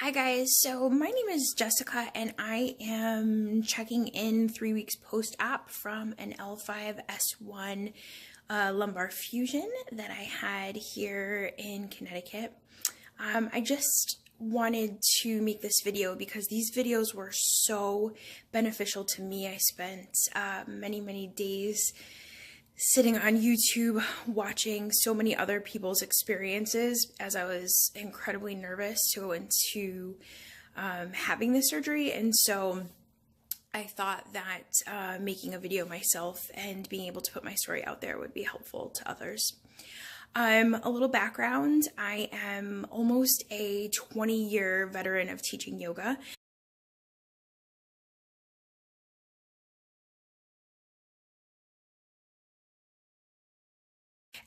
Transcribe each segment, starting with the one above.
Hi guys, so my name is Jessica and I am checking in 3 weeks post-op from an L5-S1 lumbar fusion that I had here in Connecticut. I just wanted to make this video because these videos were so beneficial to me. I spent many days sitting on YouTube watching so many other people's experiences as I was incredibly nervous to go into having this surgery. And so I thought that making a video myself and being able to put my story out there would be helpful to others. A little background, I am almost a 20-year veteran of teaching yoga.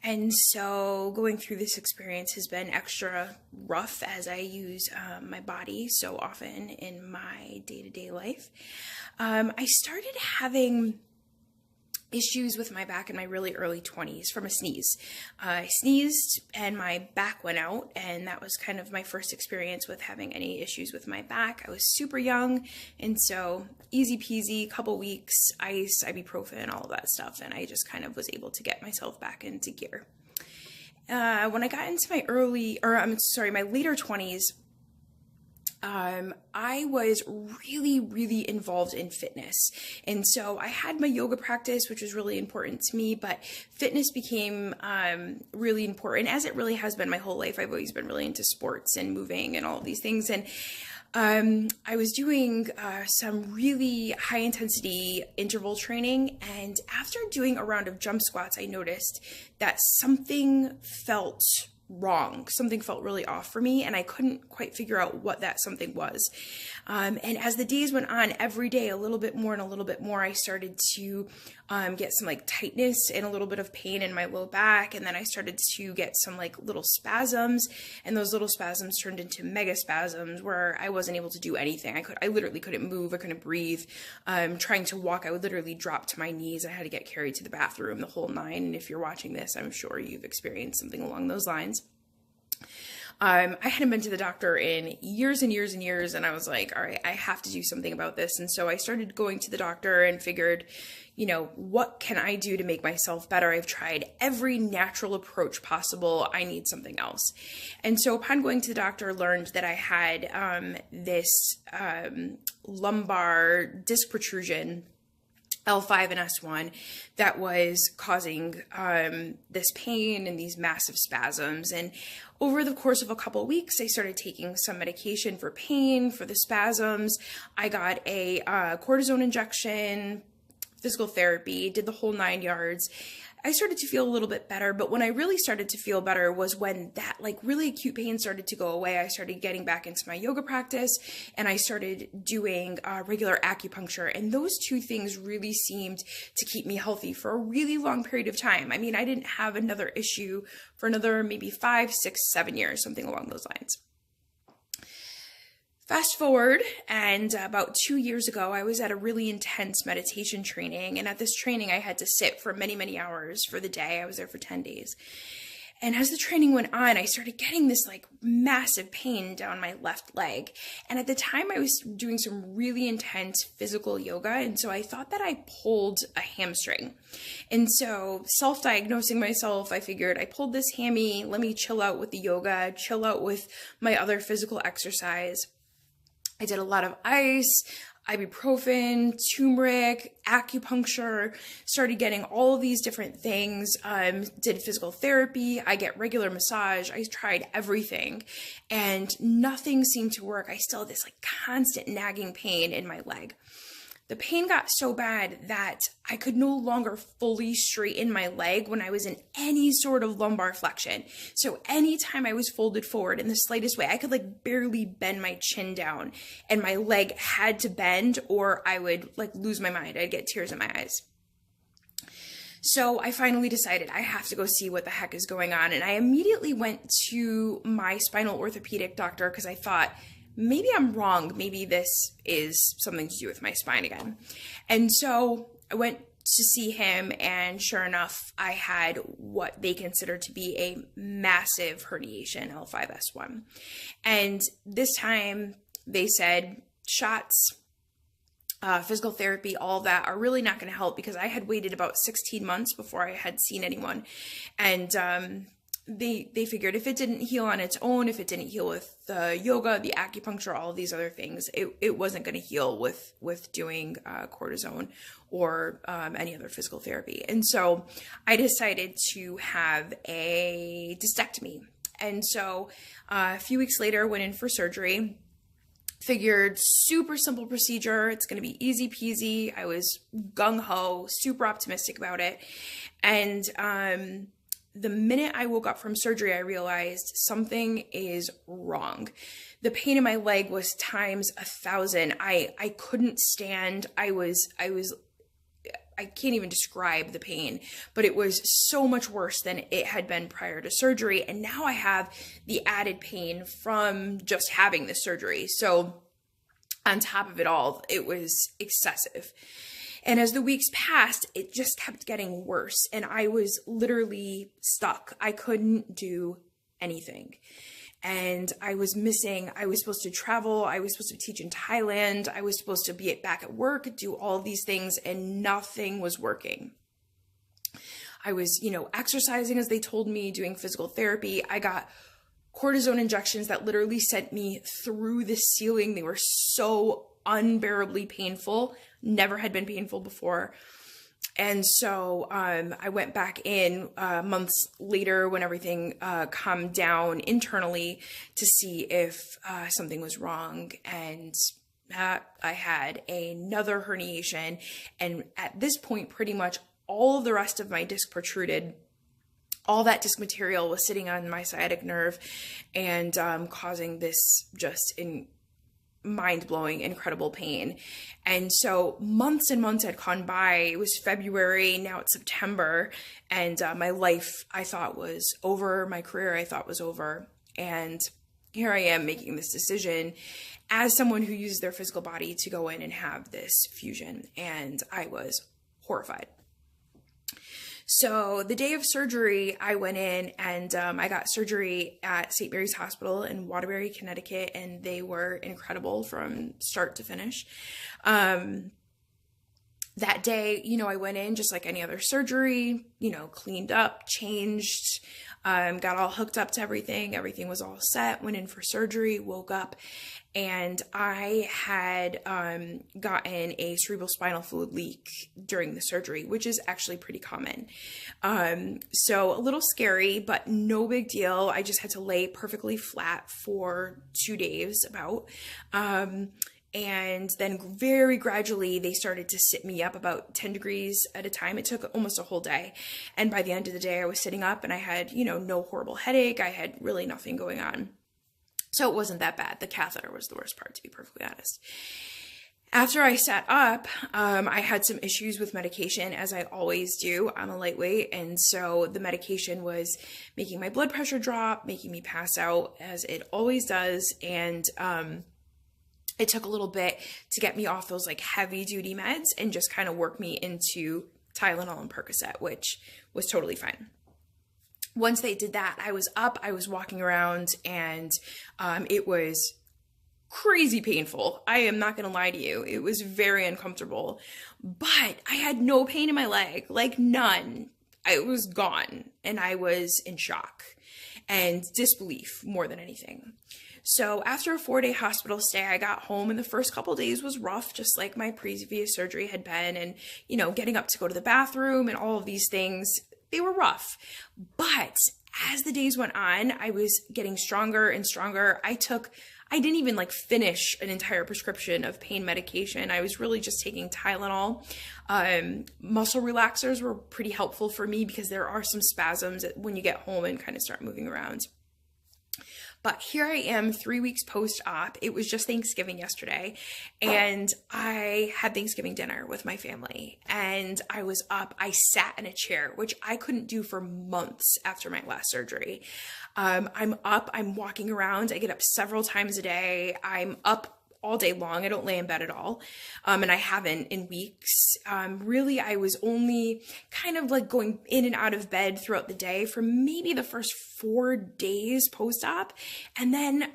And so going through this experience has been extra rough as I use my body so often in my day-to-day life. I started having issues with my back in my really early 20s from a sneeze. I sneezed and my back went out, and that was kind of my first experience with having any issues with my back. I was super young, and so easy peasy, couple weeks, ice, ibuprofen, all of that stuff, and I just kind of was able to get myself back into gear. When I got into my later 20s, I was really involved in fitness. And so I had my yoga practice, which was really important to me, but fitness became really important, as it really has been my whole life. I've always been really into sports and moving and all of these things. And I was doing some really high intensity interval training, and after doing a round of jump squats, I noticed that something felt wrong. Something felt really off for me, and I couldn't quite figure out what that something was. And as the days went on, every day a little bit more and a little bit more, I started to get some like tightness and a little bit of pain in my low back, and then I started to get some like little spasms, and those little spasms turned into mega spasms where I wasn't able to do anything. I literally couldn't move. I couldn't breathe. Trying to walk, I would literally drop to my knees. I had to get carried to the bathroom, the whole nine. And if you're watching this, I'm sure you've experienced something along those lines. I hadn't been to the doctor in years and years, and I was like, all right, I have to do something about this. And so I started going to the doctor and figured, you know, what can I do to make myself better? I've tried every natural approach possible. I need something else. And so upon going to the doctor, learned that I had this lumbar disc protrusion, L5 and S1, that was causing this pain and these massive spasms. And over the course of a couple of weeks, I started taking some medication for pain, for the spasms. I got a cortisone injection, physical therapy, did the whole 9 yards. I started to feel a little bit better, but when I really started to feel better was when that like really acute pain started to go away. I started getting back into my yoga practice, and I started doing regular acupuncture, and those two things really seemed to keep me healthy for a really long period of time. I mean, I didn't have another issue for another maybe 5, 6, 7 years, something along those lines. Fast forward, and about 2 years ago, I was at a really intense meditation training, and at this training, I had to sit for many hours for the day. I was there for 10 days. And as the training went on, I started getting this like massive pain down my left leg. And at the time, I was doing some really intense physical yoga, and so I thought that I pulled a hamstring. And so self-diagnosing myself, I figured I pulled this hammy, let me chill out with the yoga, chill out with my other physical exercise. I did a lot of ice, ibuprofen, turmeric, acupuncture, started getting all of these different things, did physical therapy, I get regular massage, I tried everything, and nothing seemed to work. I still had this like constant nagging pain in my leg. The pain got so bad that I could no longer fully straighten my leg when I was in any sort of lumbar flexion. So anytime I was folded forward in the slightest way, I could like barely bend my chin down, and my leg had to bend or I would like lose my mind. I'd get tears in my eyes. So I finally decided I have to go see what the heck is going on. And I immediately went to my spinal orthopedic doctor because I thought, maybe I'm wrong. Maybe this is something to do with my spine again. And so I went to see him, and sure enough, I had what they consider to be a massive herniation, L5S1. And this time they said shots, physical therapy, all that are really not going to help, because I had waited about 16 months before I had seen anyone. And they figured if it didn't heal on its own, if it didn't heal with the yoga, the acupuncture, all of these other things, it wasn't going to heal with doing cortisone or any other physical therapy. And so I decided to have a discectomy. And so a few weeks later, went in for surgery. Figured super simple procedure. It's going to be easy peasy. I was gung-ho, super optimistic about it. And the minute I woke up from surgery, I realized something is wrong. The pain in my leg was times 1,000. I couldn't stand. I can't even describe the pain, but it was so much worse than it had been prior to surgery. And now I have the added pain from just having the surgery. So on top of it all, it was excessive. And as the weeks passed, it just kept getting worse. And I was literally stuck. I couldn't do anything. And I was supposed to travel. I was supposed to teach in Thailand. I was supposed to be back at work, do all these things, and nothing was working. I was, exercising as they told me, doing physical therapy. I got cortisone injections that literally sent me through the ceiling. They were so unbearably painful. Never had been painful before. And so I went back in months later when everything calmed down internally to see if something was wrong. And I had another herniation. And at this point, pretty much all of the rest of my disc protruded. All that disc material was sitting on my sciatic nerve and causing this just mind-blowing, incredible pain. And so months and months had gone by. It was February, now it's September, and my life I thought was over, my career I thought was over. And here I am making this decision as someone who uses their physical body to go in and have this fusion, and I was horrified. So the day of surgery, I went in and I got surgery at St. Mary's Hospital in Waterbury, Connecticut, and they were incredible from start to finish. That day, I went in just like any other surgery, cleaned up, changed, got all hooked up to everything. Everything was all set, went in for surgery, woke up, and I had gotten a cerebral spinal fluid leak during the surgery, which is actually pretty common. So a little scary, but no big deal. I just had to lay perfectly flat for 2 days about. And then very gradually, they started to sit me up about 10 degrees at a time. It took almost a whole day. And by the end of the day, I was sitting up and I had, no horrible headache. I had really nothing going on. So it wasn't that bad. The catheter was the worst part, to be perfectly honest. After I sat up, I had some issues with medication, as I always do. I'm a lightweight, and so the medication was making my blood pressure drop, making me pass out, as it always does, and it took a little bit to get me off those like heavy duty meds and just kind of work me into Tylenol and Percocet, which was totally fine. Once they did that, I was up, I was walking around, and it was crazy painful. I am not going to lie to you. It was very uncomfortable, but I had no pain in my leg, like none. It was gone, and I was in shock and disbelief more than anything. So after a 4-day hospital stay, I got home, and the first couple of days was rough, just like my previous surgery had been. And, getting up to go to the bathroom and all of these things, they were rough. But as the days went on, I was getting stronger and stronger. I didn't even finish an entire prescription of pain medication. I was really just taking Tylenol. Muscle relaxers were pretty helpful for me because there are some spasms when you get home and kind of start moving around. But here I am 3 weeks post-op. It was just Thanksgiving yesterday, and I had Thanksgiving dinner with my family, and I was up. I sat in a chair, which I couldn't do for months after my last surgery. I'm up, I'm walking around. I get up several times a day. I'm up all day long. I don't lay in bed at all. And I haven't in weeks. Really, I was only kind of like going in and out of bed throughout the day for maybe the first 4 days post-op. And then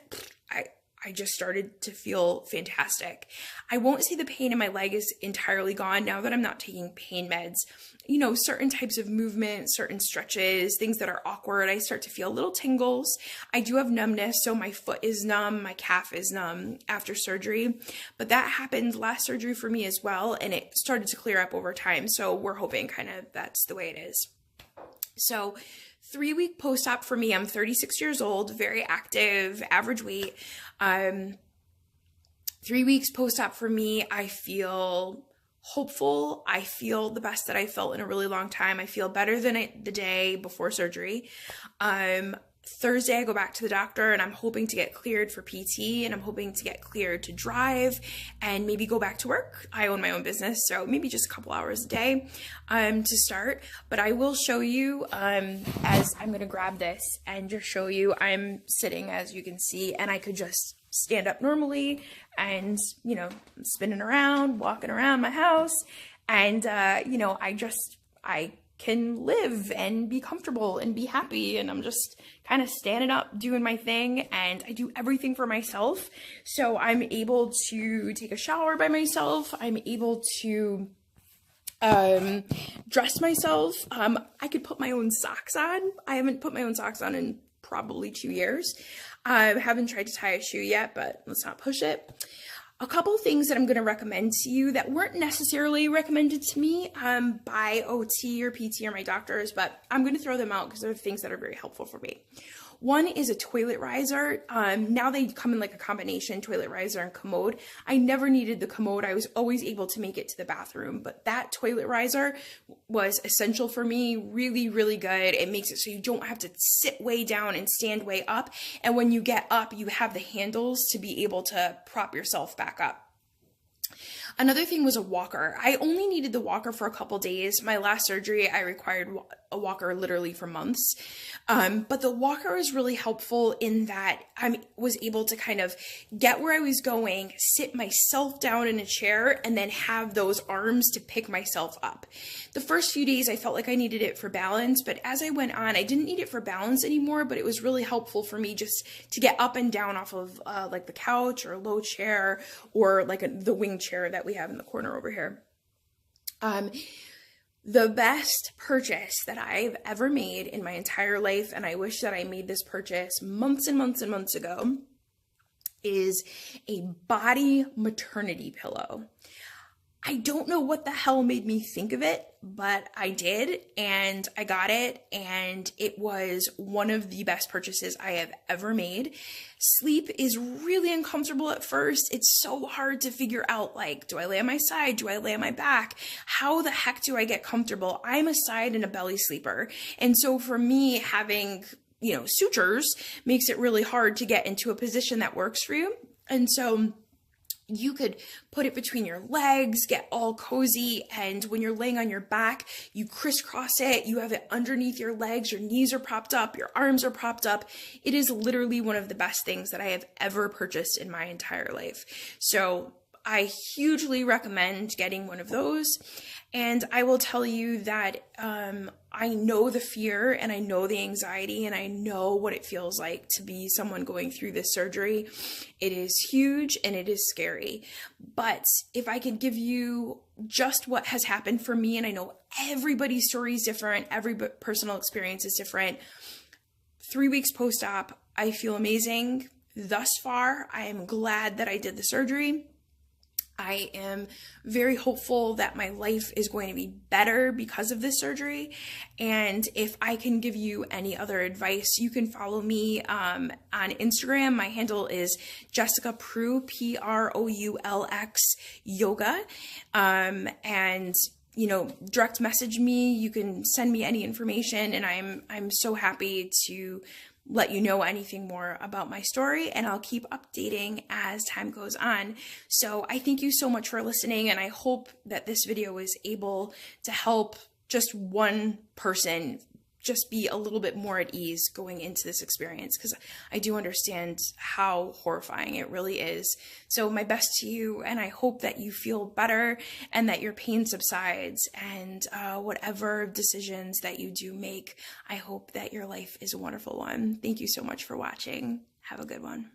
I just started to feel fantastic. I won't say the pain in my leg is entirely gone now that I'm not taking pain meds. You know, certain types of movement, certain stretches, things that are awkward, I start to feel little tingles. I do have numbness, so my foot is numb, my calf is numb after surgery. But that happened last surgery for me as well, and it started to clear up over time. So we're hoping kind of that's the way it is. So 3-week post-op for me, I'm 36 years old, very active, average weight. 3 weeks post-op for me, I feel hopeful. I feel the best that I felt in a really long time. I feel better than the day before surgery. Thursday, I go back to the doctor and I'm hoping to get cleared for PT, and I'm hoping to get cleared to drive and maybe go back to work. I own my own business, so maybe just a couple hours a day to start. But I will show you as I'm going to grab this and just show you I'm sitting, as you can see, and I could just stand up normally and, you know, spinning around, walking around my house. And, you know, I can live and be comfortable and be happy, and I'm just kind of standing up doing my thing, and I do everything for myself. So I'm able to take a shower by myself. I'm able to dress myself. I could put my own socks on. I haven't put my own socks on in probably 2 years. I haven't tried to tie a shoe yet, but let's not push it. A couple things that I'm going to recommend to you that weren't necessarily recommended to me by OT or PT or my doctors, but I'm going to throw them out because they're things that are very helpful for me. One is a toilet riser. Now they come in like a combination toilet riser and commode. I never needed the commode. I was always able to make it to the bathroom, but that toilet riser was essential for me. Really, really good. It makes it so you don't have to sit way down and stand way up. And when you get up, you have the handles to be able to prop yourself back up. Another thing was a walker. I only needed the walker for a couple days. My last surgery, I required a walker literally for months. But the walker was really helpful in that I was able to kind of get where I was going, sit myself down in a chair, and then have those arms to pick myself up. The first few days, I felt like I needed it for balance, but as I went on, I didn't need it for balance anymore, but it was really helpful for me just to get up and down off of like the couch or a low chair or like the wing chair that we have in the corner over here. The best purchase that I've ever made in my entire life, and I wish that I made this purchase months and months and months ago, is a body maternity pillow. I don't know what the hell made me think of it, but I did, and I got it, and it was one of the best purchases I have ever made. Sleep is really uncomfortable at first. It's so hard to figure out, like, do I lay on my side? Do I lay on my back? How the heck do I get comfortable? I'm a side and a belly sleeper, and so for me, having, you know, sutures makes it really hard to get into a position that works for you, and so you could put it between your legs, get all cozy, and when you're laying on your back, you crisscross it, you have it underneath your legs, your knees are propped up, your arms are propped up. It is literally one of the best things that I have ever purchased in my entire life. So I hugely recommend getting one of those. And I will tell you that I know the fear and I know the anxiety and I know what it feels like to be someone going through this surgery. It is huge and it is scary. But if I could give you just what has happened for me, and I know everybody's story is different, every personal experience is different. 3 weeks post-op, I feel amazing. Thus far, I am glad that I did the surgery. I am very hopeful that my life is going to be better because of this surgery. And if I can give you any other advice, you can follow me on Instagram. My handle is Jessica Proulx, Proulx yoga. And you know, direct message me. You can send me any information, and I'm so happy to let you know anything more about my story, and I'll keep updating as time goes on. So I thank you so much for listening, and I hope that this video was able to help just one person just be a little bit more at ease going into this experience, because I do understand how horrifying it really is. So my best to you, and I hope that you feel better and that your pain subsides, and whatever decisions that you do make, I hope that your life is a wonderful one. Thank you so much for watching. Have a good one.